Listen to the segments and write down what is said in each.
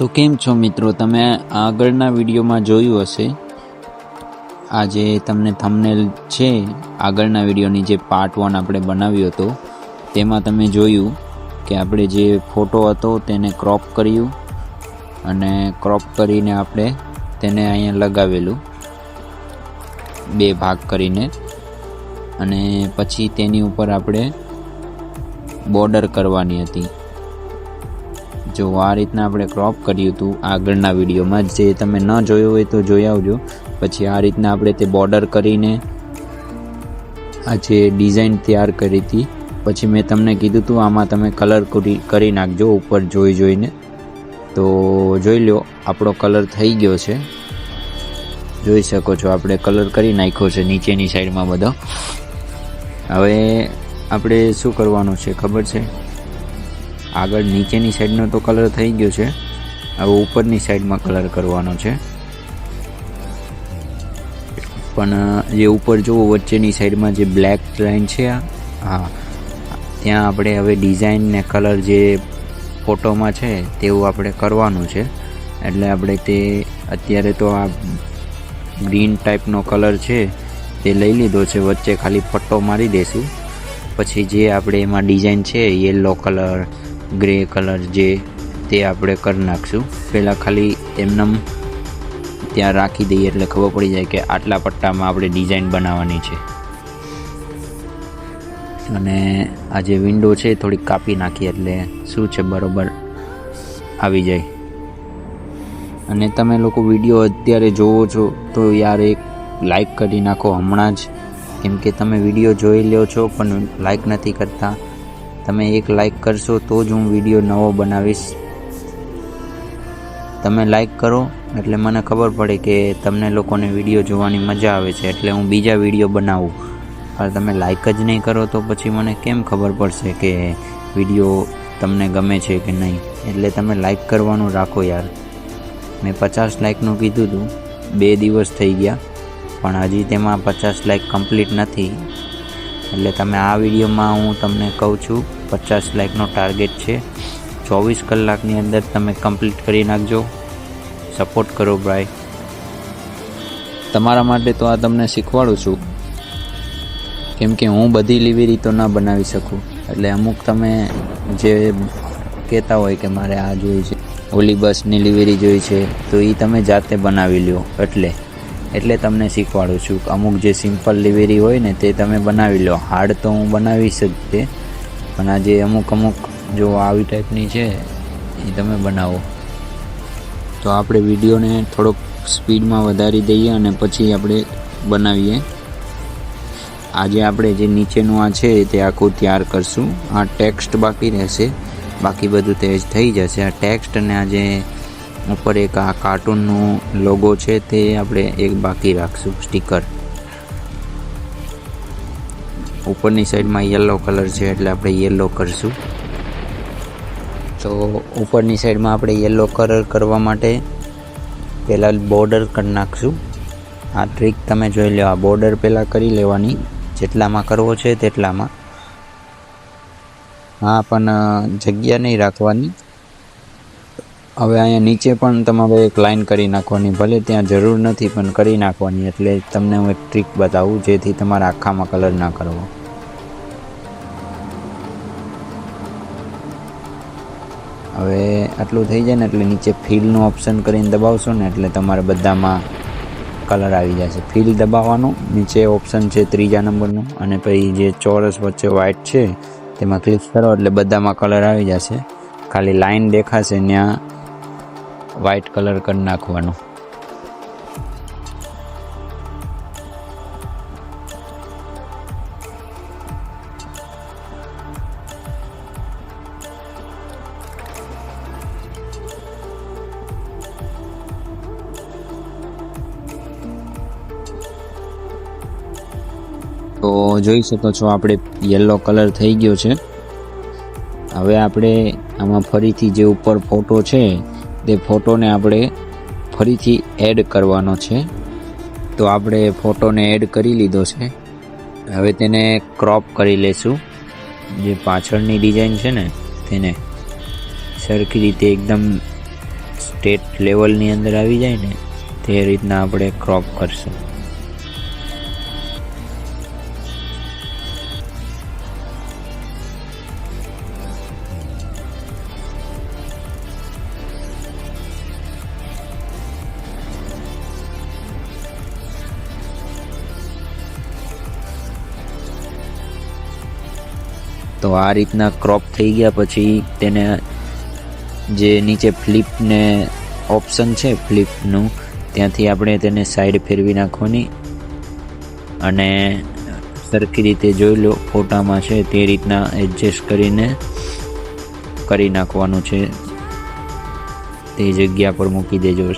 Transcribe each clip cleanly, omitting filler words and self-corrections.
તો કેમ છો મિત્રો, તમે આગળના વિડીયોમાં જોયું હશે, આ જે તમને થંબનેલ છે આગળના વિડીયોની જે પાર્ટ 1 આપણે બનાવ્યો હતો તેમાં તમે જોયું કે આપણે જે ફોટો હતો તેને ક્રોપ કર્યું અને ક્રોપ કરીને આપણે તેને અહીંયા લગાવેલું બે ભાગ કરીને, અને પછી તેની ઉપર આપણે બોર્ડર કરવાની હતી. જો આ રીતના આપણે ક્રોપ કર્યું હતું આગળના વિડીયોમાં, જે તમે ન જોયો હોય તો જોઈ આવજો. પછી આ રીતના આપણે તે બોર્ડર કરીને આ જે ડિઝાઇન તૈયાર કરી હતી. પછી મેં તમને કીધું હતું આમાં તમે કલર કરી નાખજો ઉપર જોઈને. તો જોઈ લો, આપણો કલર થઈ ગયો છે, જોઈ શકો છો આપણે કલર કરી નાખ્યો છે નીચેની સાઈડમાં બધો. હવે આપણે શું કરવાનું છે ખબર છે? આગળ નીચેની સાઈડનો તો કલર થઈ ગયો છે, હવે ઉપરની સાઈડમાં કલર કરવાનો છે. પણ જે ઉપર જુઓ વચ્ચેની સાઈડમાં જે બ્લેક લાઈન છે, હા, ત્યાં આપણે હવે ડિઝાઇન ને કલર જે ફોટોમાં છે તેવું આપણે કરવાનું છે. એટલે આપણે તે અત્યારે તો આ ગ્રીન ટાઈપનો કલર છે તે લઈ લીધો છે, વચ્ચે ખાલી પટ્ટો મારી દઈશું. પછી જે આપણે એમાં ડિઝાઇન છે યલો કલર, ગ્રે કલર જે તે આપણે કરી નાખશું. પહેલાં ખાલી એમનેમ ત્યાં રાખી દઈએ એટલે ખબર પડી જાય કે આટલા પટ્ટામાં આપણે ડિઝાઇન બનાવવાની છે. અને આ જે વિન્ડો છે થોડીક કાપી નાખીએ એટલે શું છે બરોબર આવી જાય. અને તમે લોકો વિડીયો અત્યારે જોવો છો તો યાર એક લાઈક કરી નાખો હમણાં જ, કેમ કે તમે વિડીયો જોઈ લ્યો છો પણ લાઈક નથી કરતા. તમે એક લાઈક કરશો તો જ હું વિડીયો નવો બનાવીશ. તમે લાઈક કરો એટલે મને ખબર પડે કે તમને લોકોને વિડીયો જોવાની મજા આવે છે, એટલે હું બીજા વિડીયો બનાવું. પણ તમે લાઈક જ નહીં કરો તો પછી મને કેમ ખબર પડશે કે વિડીયો તમને ગમે છે કે નહીં? એટલે તમે લાઈક કરવાનું રાખો યાર. મેં 50 લાઈકનું કીધું હતું, 2 દિવસ થઈ ગયા પણ હજી તેમાં 50 લાઈક કમ્પ્લીટ નથી. એટલે તમે આ વિડીયોમાં હું તમને કહું છું 50 લાઈકનો ટાર્ગેટ છે, 24 કલાકની અંદર તમે કમ્પ્લીટ કરી નાખજો. સપોર્ટ કરો ભાઈ. તમારા માટે તો આ તમને શીખવાડું છું, કેમ કે હું બધી લિવેરી તો ના બનાવી શકું. એટલે અમુક તમે જે કહેતા હોય કે મારે આ જોઈ છે, ઓલી બસની લિવેરી જોઈ છે, તો એ તમે જાતે બનાવી લ્યો. એટલે તમને શીખવાડું છું. અમુક જે સિમ્પલ લિવેરી હોય ને તે તમે બનાવી લો. હાર્ડ તો હું બનાવીશ જ તે, પણ આ જે અમુક જો આવી ટાઈપની છે એ તમે બનાવો. તો આપણે વિડીયોને થોડોક સ્પીડમાં વધારી દઈએ અને પછી આપણે બનાવીએ. આજે આપણે જે નીચેનું આ છે તે આખું તૈયાર કરશું. આ ટેક્સ્ટ બાકી રહેશે, બાકી બધું તે થઈ જશે. આ ટેક્સ્ટ અને આ જે ઉપર એક આ કાર્ટૂનનું લોગો છે તે આપણે એક બાકી રાખશું, સ્ટીકર. ઉપરની સાઈડમાં યલો કલર છે એટલે આપણે યલો કરશું. તો ઉપરની સાઈડમાં આપણે યલો કલર કરવા માટે પહેલાં બોર્ડર કરી નાખશું. આ ટ્રીક તમે જોઈ લો. આ બોર્ડર પહેલાં કરી લેવાની, જેટલામાં કરવો છે તેટલામાં. હા, પણ જગ્યા નહીં રાખવાની. હવે અહીંયા નીચે પણ તમારે એક લાઈન કરી નાખવાની, ભલે ત્યાં જરૂર નથી પણ કરી નાખવાની. એટલે તમને હું એક ટ્રીક બતાવું જેથી તમારે આખામાં કલર ના કરવો. હવે આટલું થઈ જાય ને એટલે નીચે ફિલનું ઓપ્શન કરીને દબાવશો ને એટલે તમારે બધામાં કલર આવી જશે. ફિલ દબાવવાનું, નીચે ઓપ્શન છે 3જા નંબરનું, અને પછી જે ચોરસ વચ્ચે વ્હાઇટ છે તેમાં ક્લિક કરો એટલે બધામાં કલર આવી જશે. ખાલી લાઈન દેખાશે ત્યાં વ્હાઇટ કલર કરી નાખવાનો. તો જોઈ શકો છો આપણે યલો કલર થઈ ગયો છે. હવે આપણે આમાં ફરીથી જે ઉપર ફોટો છે તે ફોટોને આપણે ફરીથી એડ કરવાનો છે. તો આપણે ફોટોને એડ કરી લીધો છે. હવે તેને ક્રોપ કરી લેશું. જે પાછળની ડિઝાઇન છે ને તેને સરખી રીતે એકદમ સ્ટેટ લેવલની અંદર આવી જાય ને તે રીતના આપણે ક્રોપ કરશું. તો આ રીતના ક્રોપ થઈ ગયા પછી તેને જે નીચે ફ્લિપને ઓપ્શન છે ફ્લિપનું, ત્યાંથી આપણે તેને સાઈડ ફેરવી નાખવાની અને સરખી રીતે જોઈ લો ફોટામાં છે તે રીતના એડજસ્ટ કરીને કરી નાખવાનું છે. તે જગ્યા પર મૂકી દેજો.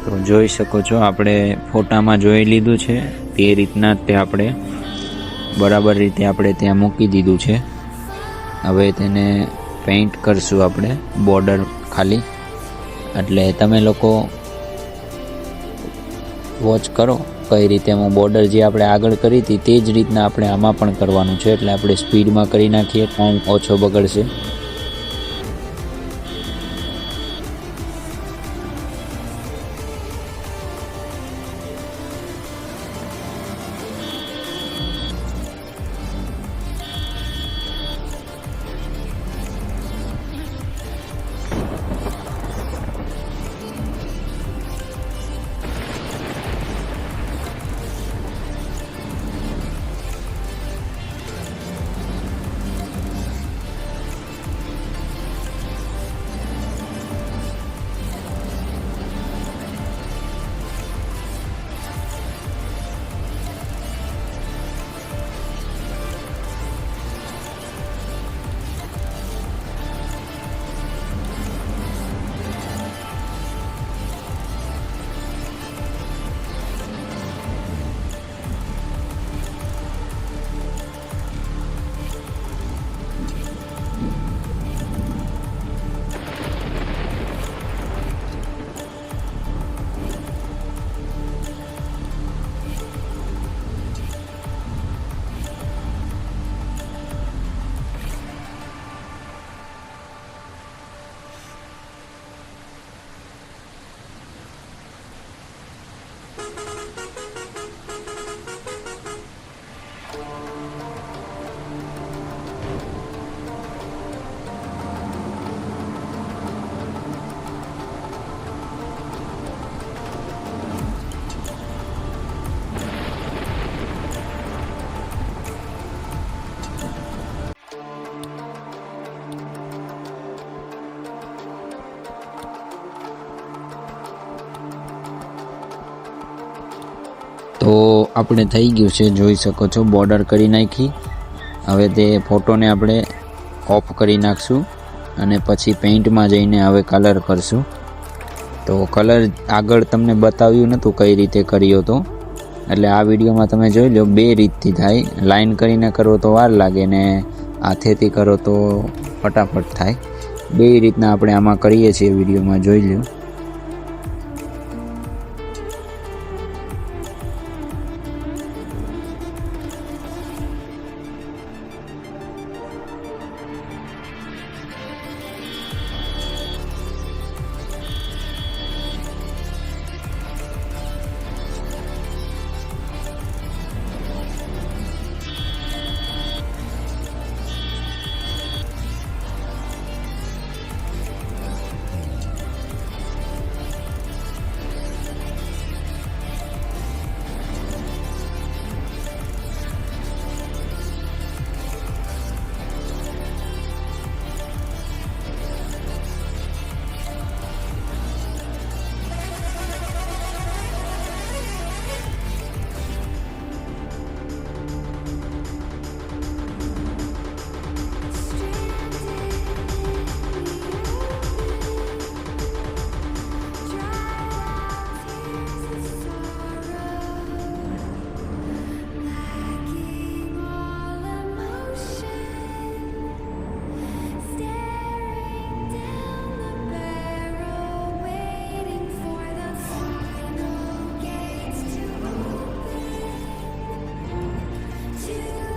તો જોઈ શકો છો આપણે ફોટામાં જોઈ લીધું છે તે રીતના તે આપણે બરાબર રીતે આપણે ત્યાં મૂકી દીધું છે. હવે તેને પેઇન્ટ કરશું આપણે બોર્ડર ખાલી. એટલે તમે લોકો વોચ કરો કઈ રીતે હું બોર્ડર જે આપણે આગળ કરી હતી તે જ રીતના આપણે આમાં પણ કરવાનું છે. એટલે આપણે સ્પીડમાં કરી નાખીએ, ટાઈમ ઓછો બગડશે. તો આપણે થઈ ગયું છે, જોઈ શકો છો બોર્ડર કરી નાખી. હવે તે ફોટોને આપણે ઓફ કરી નાખશું અને પછી પેઇન્ટમાં જઈને હવે કલર કરશું. તો કલર આગળ તમને બતાવ્યું નહોતું કઈ રીતે કર્યો તો, એટલે આ વિડીયોમાં તમે જોઈ લો. બે રીતથી થાય. લાઈન કરીને કરો તો વાર લાગે ને હાથેથી કરો તો ફટાફટ થાય. બે રીતના આપણે આમાં કરીએ છીએ, વિડીયોમાં જોઈ લો.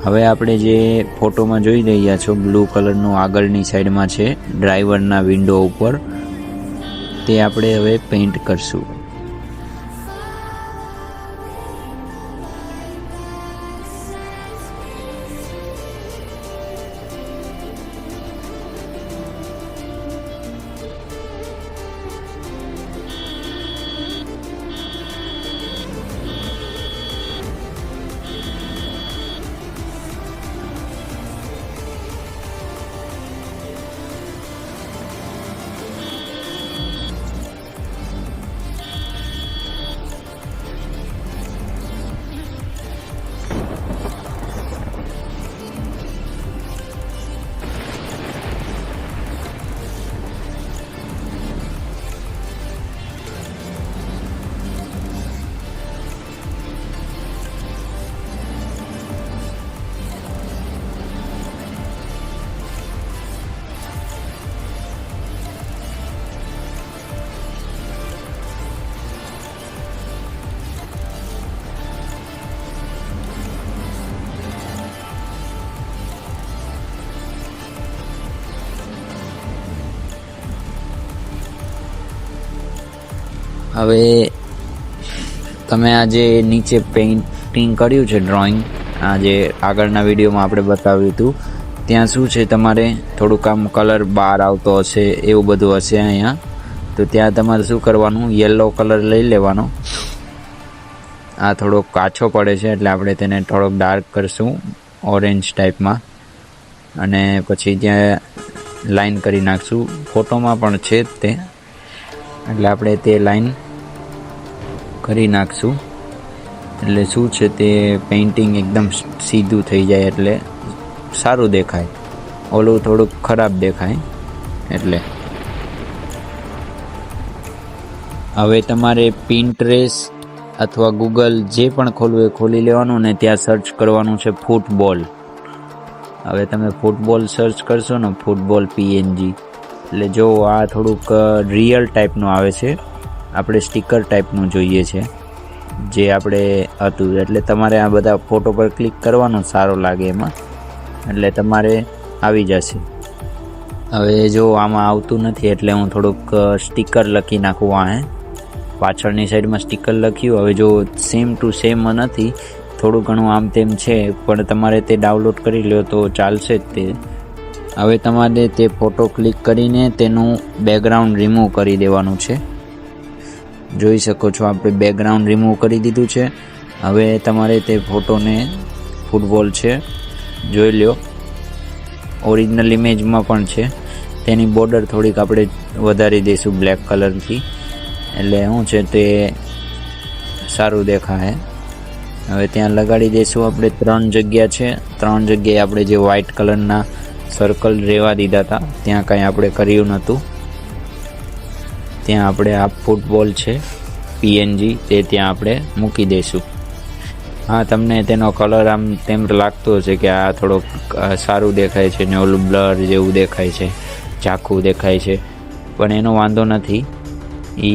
હવે આપણે જે ફોટોમાં જોઈ રહ્યા છો બ્લુ કલરનું આગળની સાઈડમાં છે ડ્રાઈવરના વિન્ડો ઉપર, તે આપણે હવે પેઇન્ટ કરશું. હવે તમે આ જે નીચે પેઇન્ટિંગ કર્યું છે ડ્રોઈંગ, આ જે આગળના વિડીયોમાં આપણે બતાવ્યું હતું, ત્યાં શું છે તમારે થોડુંક આમ કલર બહાર આવતો હશે એવું બધું હશે અહીંયા. તો ત્યાં તમારે શું કરવાનું, યલો કલર લઈ લેવાનો. આ થોડોક કાચો પડે છે એટલે આપણે તેને થોડોક ડાર્ક કરશું ઓરેન્જ ટાઈપમાં, અને પછી ત્યાં લાઈન કરી નાખશું. ફોટોમાં પણ છે જ તે, એટલે આપણે તે લાઈન કરી નાખશું. એટલે શું છે તે પેઇન્ટિંગ એકદમ સીધું થઈ જાય એટલે સારું દેખાય, ઓલું થોડુંક ખરાબ દેખાય એટલે. હવે તમારે પિન્ટરેસ્ટ અથવા ગૂગલ જે પણ ખોલવું એ ખોલી લેવાનું ને ત્યાં સર્ચ કરવાનું છે ફૂટબોલ. હવે તમે ફૂટબોલ સર્ચ કરશો ને, ફૂટબોલ PNG, એટલે જો આ થોડુંક રિયલ ટાઈપનું આવે છે, આપણે સ્ટીકર ટાઈપનું જોઈએ છે જે આપણે હતું. એટલે તમારે આ બધા ફોટો પર ક્લિક કરવાનું, સારો લાગે એમાં, એટલે તમારે આવી જશે. હવે જો આમાં આવતું નથી એટલે હું થોડુંક સ્ટીકર લખી નાખું. આ પાછળની સાઈડમાં સ્ટીકર લખ્યું. હવે જો સેમ ટુ સેમ નથી, થોડું ઘણું આમ તેમ છે, પણ તમારે તે ડાઉનલોડ કરી લો તો ચાલશે જ તે. હવે તમારે તે ફોટો ક્લિક કરીને તેનું બેકગ્રાઉન્ડ રિમૂવ કરી દેવાનું છે. જોઈ શકો છો આપણે બેકગ્રાઉન્ડ રિમૂવ કરી દીધું છે. હવે તમારે તે ફોટોને, ફૂટબોલ છે જોઈ લો, ઓરિજિનલ ઇમેજમાં પણ છે, તેની બોર્ડર થોડીક આપણે વધારી દઈશું બ્લેક કલરથી, એટલે શું છે તે સારું દેખાય. હવે ત્યાં લગાડી દઈશું આપણે 3 જગ્યા છે, 3 જગ્યાએ આપણે જે વ્હાઇટ કલરના સર્કલ રહેવા દીધા હતા ત્યાં કાંઈ આપણે કર્યું નહોતું. ત્યાં આપણે આ ફૂટબોલ છે PNG તે ત્યાં આપણે મૂકી દઈશું. હા, તમને તેનો કલર આમ તેમ લાગતો હશે કે આ થોડોક સારું દેખાય છે ને ઓલું બ્લર જેવું દેખાય છે, ઝાખું દેખાય છે, પણ એનો વાંધો નથી. એ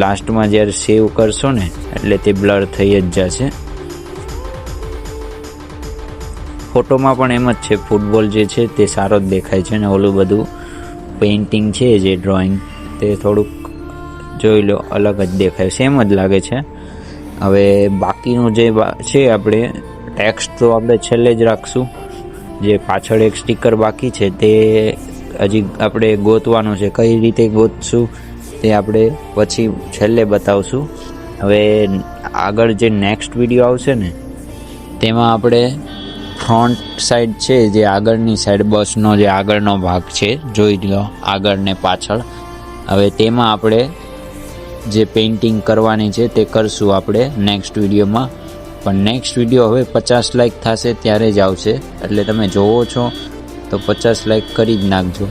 લાસ્ટમાં જ્યારે સેવ કરશો ને એટલે તે બ્લર થઈ જ જશે. ફોટોમાં પણ એમ જ છે, ફૂટબોલ જે છે તે સારો જ દેખાય છે ને ઓલું બધું પેઇન્ટિંગ છે જે ડ્રોઈંગ તે થોડુંક જોઈ લો અલગ જ દેખાય, સેમ જ લાગે છે. હવે બાકીનું જે છે આપણે ટેક્સ્ટ તો આપણે છેલ્લે જ રાખશું. જે પાછળ એક સ્ટીકર બાકી છે તે હજી આપણે ગોતવાનું છે. કઈ રીતે ગોતશું તે આપણે પછી છેલ્લે બતાવશું. હવે આગળ જે નેક્સ્ટ વિડીયો આવશે ને તેમાં આપણે ફ્રન્ટ સાઈડ છે, જે આગળની સાઈડ બસનો જે આગળનો ભાગ છે જોઈ લો, આગળ ને પાછળ. હવે તેમાં આપણે જે પેઇન્ટિંગ કરવાની છે તે કરશું આપણે નેક્સ્ટ વિડીયોમાં. પણ નેક્સ્ટ વિડીયો હવે 50 લાઈક થશે ત્યારે જ આવશે, એટલે તમે જોવો છો તો 50 લાઈક કરી જ નાખજો.